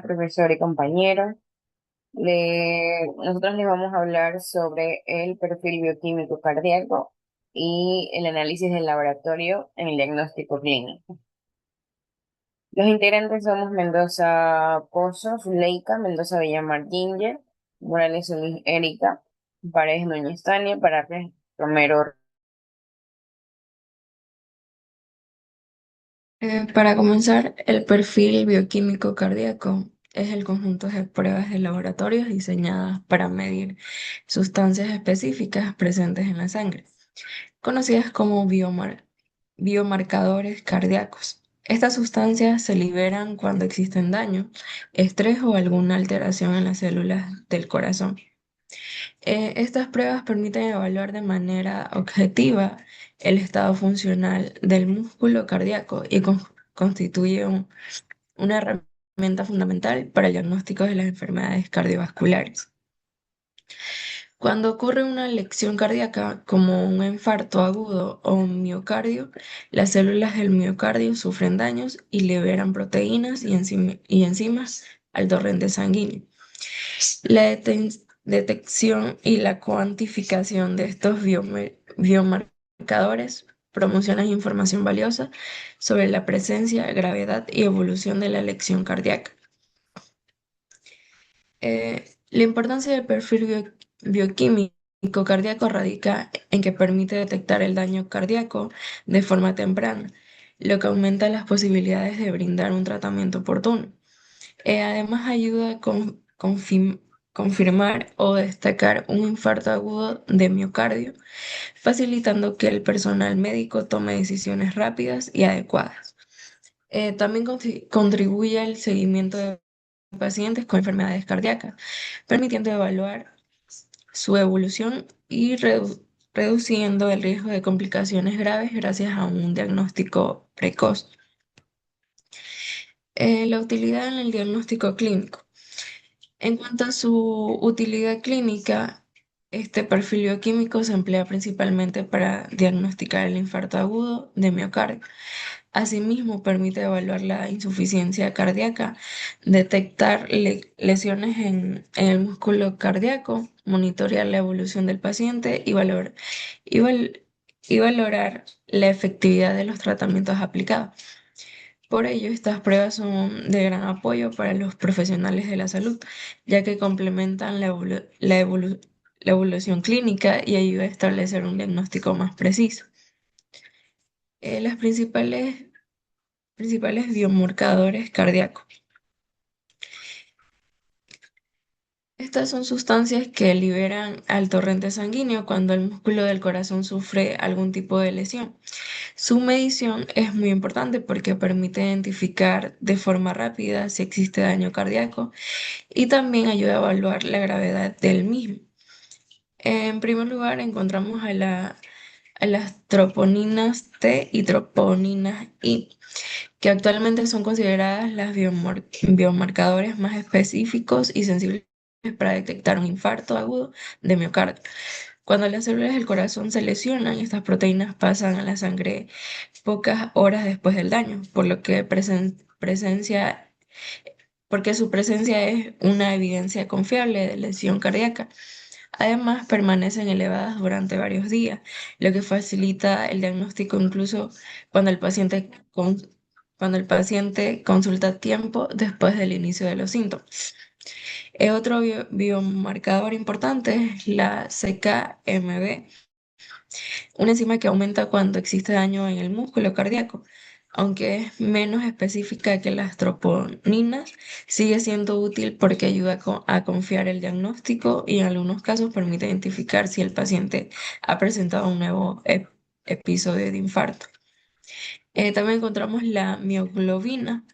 Profesor y compañero. Nosotros les vamos a hablar sobre el perfil bioquímico cardíaco y el análisis del laboratorio en el diagnóstico clínico. Los integrantes somos Mendoza Pozo, Zuleika, Mendoza Villamar Ginger, Morales Solís Erika, Paredes Núñez Tania, Parajes Romero. Para comenzar, el perfil bioquímico cardíaco es el conjunto de pruebas de laboratorios diseñadas para medir sustancias específicas presentes en la sangre, conocidas como biomarcadores cardíacos. Estas sustancias se liberan cuando existen daño, estrés o alguna alteración en las células del corazón. Estas pruebas permiten evaluar de manera objetiva el estado funcional del músculo cardíaco y constituyen una herramienta fundamental para el diagnóstico de las enfermedades cardiovasculares. Cuando ocurre una lección cardíaca, como un infarto agudo o un miocardio, las células del miocardio sufren daños y liberan proteínas y enzimas al torrente sanguíneo. La detección y la cuantificación de estos biomarcadores proporcionan información valiosa sobre la presencia, gravedad y evolución de la lección cardíaca. La importancia del perfil bioquímico cardíaco radica en que permite detectar el daño cardíaco de forma temprana, lo que aumenta las posibilidades de brindar un tratamiento oportuno. Además, ayuda a confirmar o destacar un infarto agudo de miocardio, facilitando que el personal médico tome decisiones rápidas y adecuadas. También contribuye al seguimiento de pacientes con enfermedades cardíacas, permitiendo evaluar su evolución y reduciendo el riesgo de complicaciones graves gracias a un diagnóstico precoz. La utilidad en el diagnóstico clínico. En cuanto a su utilidad clínica, este perfil bioquímico se emplea principalmente para diagnosticar el infarto agudo de miocardio. Asimismo, permite evaluar la insuficiencia cardíaca, detectar lesiones en el músculo cardíaco, monitorear la evolución del paciente y y valorar la efectividad de los tratamientos aplicados. Por ello, estas pruebas son de gran apoyo para los profesionales de la salud, ya que complementan la evolución clínica y ayuda a establecer un diagnóstico más preciso. Las principales biomarcadores cardíacos. Estas son sustancias que liberan al torrente sanguíneo cuando el músculo del corazón sufre algún tipo de lesión. Su medición es muy importante porque permite identificar de forma rápida si existe daño cardíaco y también ayuda a evaluar la gravedad del mismo. En primer lugar, encontramos a las troponinas T y troponinas I, que actualmente son consideradas las biomarcadores más específicos y sensibles para detectar un infarto agudo de miocardio. Cuando las células del corazón se lesionan, estas proteínas pasan a la sangre pocas horas después del daño, porque su presencia es una evidencia confiable de lesión cardíaca. Además, permanecen elevadas durante varios días, lo que facilita el diagnóstico incluso cuando cuando el paciente consulta a tiempo después del inicio de los síntomas. Otro biomarcador importante es la CKMB, una enzima que aumenta cuando existe daño en el músculo cardíaco. Aunque es menos específica que las troponinas, sigue siendo útil porque ayuda a confiar el diagnóstico y en algunos casos permite identificar si el paciente ha presentado un nuevo episodio de infarto. También encontramos la mioglobina,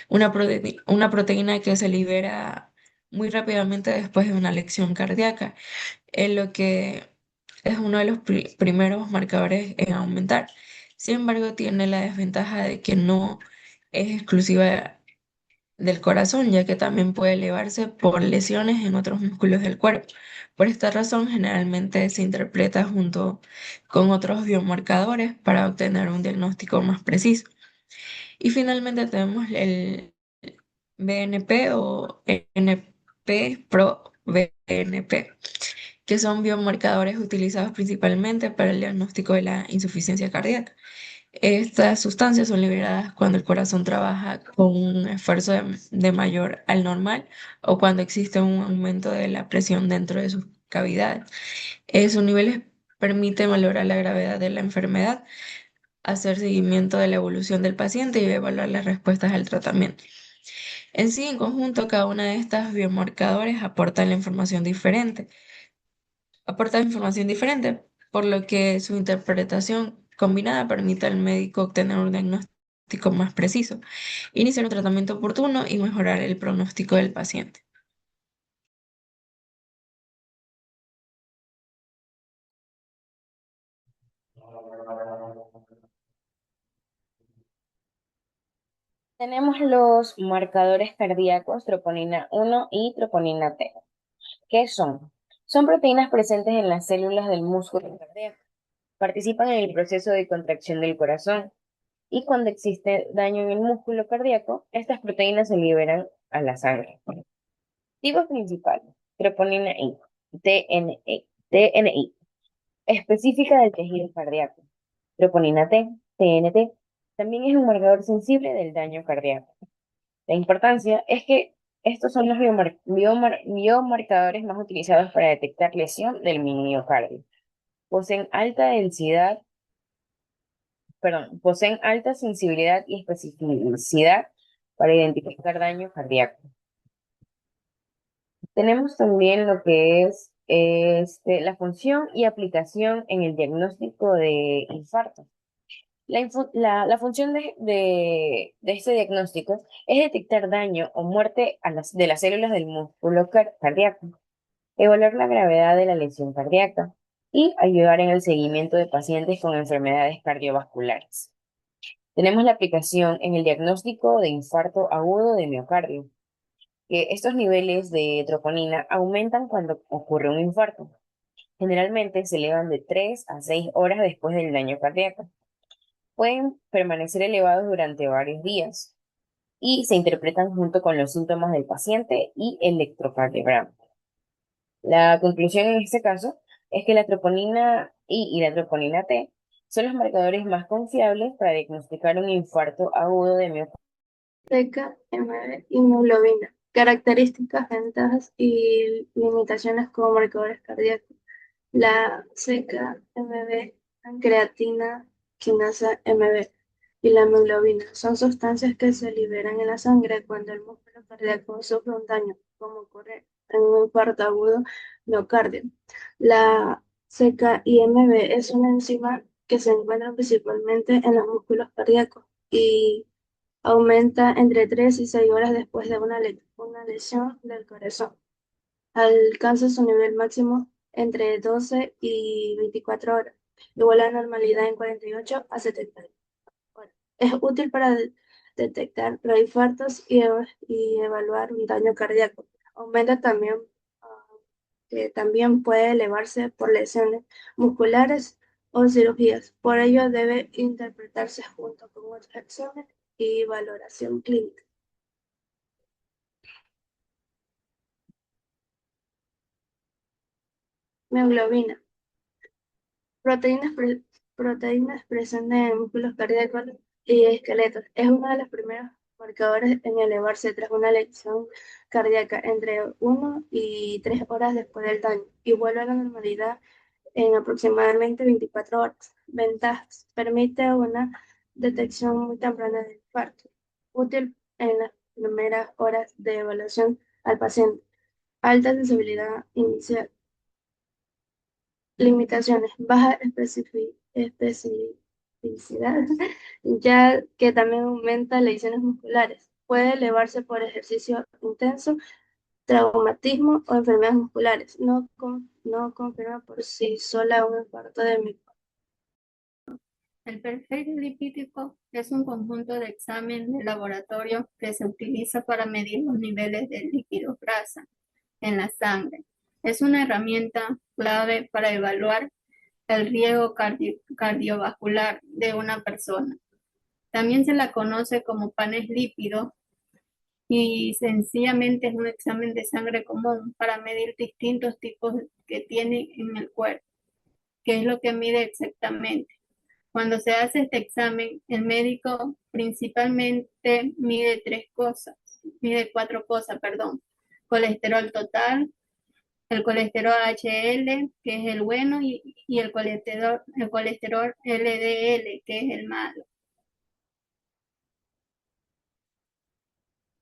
una proteína que se libera muy rápidamente después de una lección cardíaca, en lo que es uno de los primeros marcadores en aumentar. Sin embargo, tiene la desventaja de que no es exclusiva del corazón, ya que también puede elevarse por lesiones en otros músculos del cuerpo. Por esta razón, generalmente se interpreta junto con otros biomarcadores para obtener un diagnóstico más preciso. Y finalmente tenemos BNP o NP-proBNP, que son biomarcadores utilizados principalmente para el diagnóstico de la insuficiencia cardíaca. Estas sustancias son liberadas cuando el corazón trabaja con un esfuerzo de mayor al normal o cuando existe un aumento de la presión dentro de sus cavidades. Sus niveles permiten valorar la gravedad de la enfermedad, hacer seguimiento de la evolución del paciente y evaluar las respuestas al tratamiento. En sí, en conjunto, cada una de estas biomarcadores aporta información diferente, por lo que su interpretación combinada permite al médico obtener un diagnóstico más preciso, iniciar un tratamiento oportuno y mejorar el pronóstico del paciente. Tenemos los marcadores cardíacos troponina 1 y troponina T. ¿Qué son? Son proteínas presentes en las células del músculo cardíaco. Participan en el proceso de contracción del corazón y cuando existe daño en el músculo cardíaco, estas proteínas se liberan a la sangre. Tipos principales: troponina I, TNI, específica del tejido cardíaco. Troponina T, TNT, también es un marcador sensible del daño cardíaco. La importancia es que estos son los biomarcadores más utilizados para detectar lesión del miocardio. Poseen alta densidad, poseen alta sensibilidad y especificidad para identificar daño cardíaco. Tenemos también lo que es la función y aplicación en el diagnóstico de infarto. La función de este diagnóstico es detectar daño o muerte de las células del músculo cardíaco, evaluar la gravedad de la lesión cardíaca y ayudar en el seguimiento de pacientes con enfermedades cardiovasculares. Tenemos la aplicación en el diagnóstico de infarto agudo de miocardio, que estos niveles de troponina aumentan cuando ocurre un infarto. Generalmente se elevan de 3 a 6 horas después del daño cardíaco. Pueden permanecer elevados durante varios días y se interpretan junto con los síntomas del paciente y electrocardiograma. La conclusión en este caso es que la troponina I y la troponina T son los marcadores más confiables para diagnosticar un infarto agudo de miocardio. Seca, MB, hemoglobina. Características, ventajas y limitaciones como marcadores cardíacos. La seca MB, creatina, quinasa MB y la hemoglobina son sustancias que se liberan en la sangre cuando el músculo cardíaco sufre un daño, como ocurre en un infarto agudo miocardio. La seca IMB es una enzima que se encuentra principalmente en los músculos cardíacos y aumenta entre 3 y 6 horas después de una lesión del corazón. Alcanza su nivel máximo entre 12 y 24 horas, igual a la normalidad en 48 a 70 horas. Es útil para detectar preinfartos y evaluar un daño cardíaco. Aumenta también, ah, que también puede elevarse por lesiones musculares o cirugías. Por ello debe interpretarse junto con otros exámenes y valoración clínica. Mioglobina. Proteínas, proteínas presentes en músculos cardíacos y esqueletos. Es uno de los primeros marcadores en elevarse tras una lesión cardíaca entre 1 y 3 horas después del daño y vuelve a la normalidad en aproximadamente 24 horas. Ventajas. Permite una detección muy temprana del infarto. Útil en las primeras horas de evaluación al paciente. Alta sensibilidad inicial. Limitaciones: baja especificidad, ya que también aumenta lesiones musculares. Puede elevarse por ejercicio intenso, traumatismo o enfermedades musculares. No confirma por sí sola un infarto de miocardio. El perfil lipídico es un conjunto de examen de laboratorio que se utiliza para medir los niveles de líquido grasa en la sangre. Es una herramienta clave para evaluar el riesgo cardiovascular de una persona. También se la conoce como panes lípidos y sencillamente es un examen de sangre común para medir distintos tipos que tiene en el cuerpo. ¿Qué es lo que mide exactamente? Cuando se hace este examen, el médico principalmente mide cuatro cosas, perdón. Colesterol total, el colesterol HL, que es el bueno, y el colesterol LDL, que es el malo.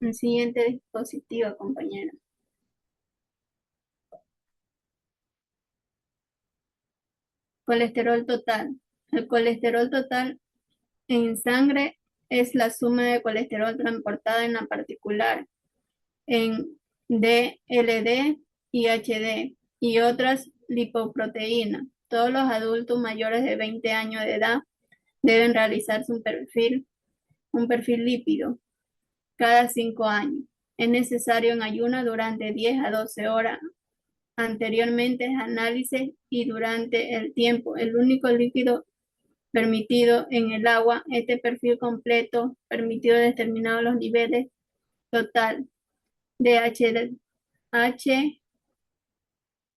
El siguiente dispositivo, compañero. Colesterol total. El colesterol total en sangre es la suma de colesterol transportada en la particular en DLD y HD y otras lipoproteínas. Todos los adultos mayores de 20 años de edad deben realizarse un perfil lípido cada 5 años. Es necesario en ayunas durante 10 a 12 horas. Anteriormente es análisis y durante el tiempo. El único líquido permitido en el agua, este perfil completo permitió determinar los niveles total de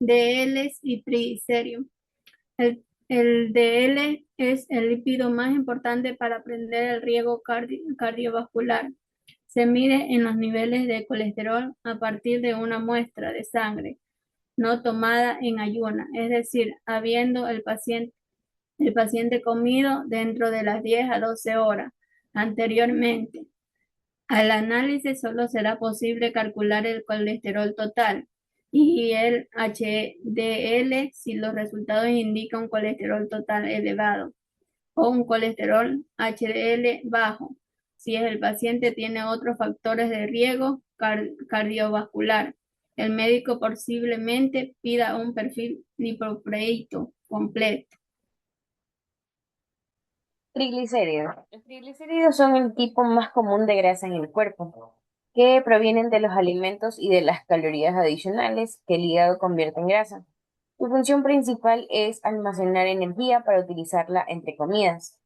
HDL y triglicéridos. El DL es el lípido más importante para prender el riesgo cardiovascular. Se mide en los niveles de colesterol a partir de una muestra de sangre no tomada en ayuna, es decir, habiendo el paciente comido dentro de las 10 a 12 horas anteriormente. Al análisis solo será posible calcular el colesterol total y el HDL si los resultados indican un colesterol total elevado o un colesterol HDL bajo, si el paciente tiene otros factores de riesgo cardiovascular. El médico posiblemente pida un perfil lipoproteico completo. Triglicéridos. Los triglicéridos son el tipo más común de grasa en el cuerpo, que provienen de los alimentos y de las calorías adicionales que el hígado convierte en grasa. Su función principal es almacenar energía para utilizarla entre comidas.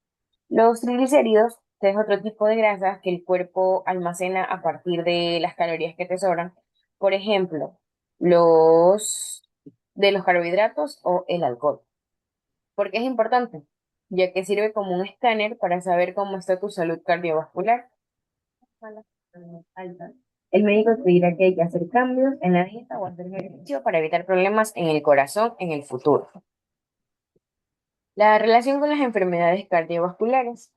Los triglicéridos, que es otro tipo de grasa que el cuerpo almacena a partir de las calorías que te sobran, por ejemplo, los de los carbohidratos o el alcohol. ¿Por qué es importante? Ya que sirve como un escáner para saber cómo está tu salud cardiovascular. Alta. El médico te dirá que hay que hacer cambios en la dieta o hacer ejercicio para evitar problemas en el corazón en el futuro. La relación con las enfermedades cardiovasculares.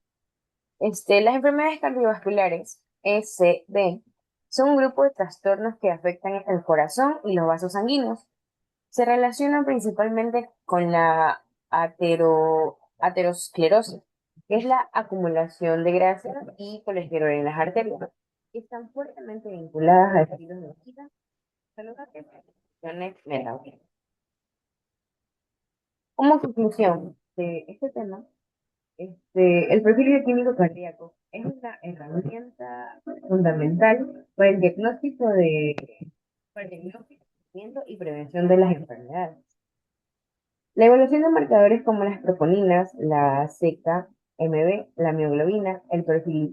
Las enfermedades cardiovasculares, SD, son un grupo de trastornos que afectan el corazón y los vasos sanguíneos. Se relacionan principalmente con la aterosclerosis, que es la acumulación de grasa y colesterol en las arterias. Están fuertemente vinculadas a estilos de vida saludables y condiciones metabólicas. Como conclusión de este tema, el perfil bioquímico cardíaco es una herramienta fundamental para el diagnóstico, tratamiento y prevención de las enfermedades. La evaluación de marcadores como las troponinas, la CK-MB, la mioglobina, el perfil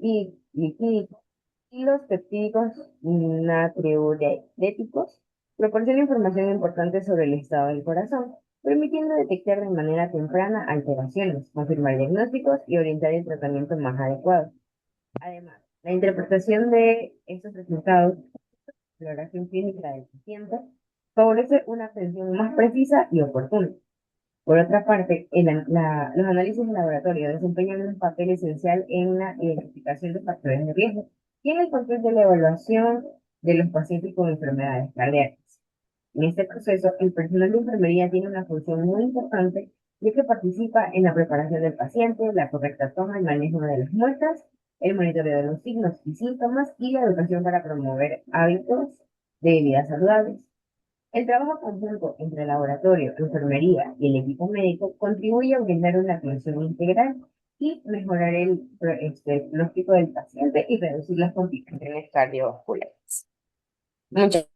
lipídico y los peptídicos natriuréticos proporcionan información importante sobre el estado del corazón, permitiendo detectar de manera temprana alteraciones, confirmar diagnósticos y orientar el tratamiento más adecuado. Además, la interpretación de estos resultados, exploración clínica del paciente, favorece una atención más precisa y oportuna. Por otra parte, los análisis de laboratorio desempeñan un papel esencial en la identificación de factores de riesgo y en el control de la evaluación de los pacientes con enfermedades cardíacas. En este proceso, el personal de enfermería tiene una función muy importante, ya que participa en la preparación del paciente, la correcta toma y manejo de las muestras, el monitoreo de los signos y síntomas y la educación para promover hábitos de vida saludables. El trabajo conjunto entre el laboratorio, enfermería y el equipo médico contribuye a brindar una atención integral y mejorar el pronóstico del paciente y reducir las complicaciones cardiovasculares. Muchas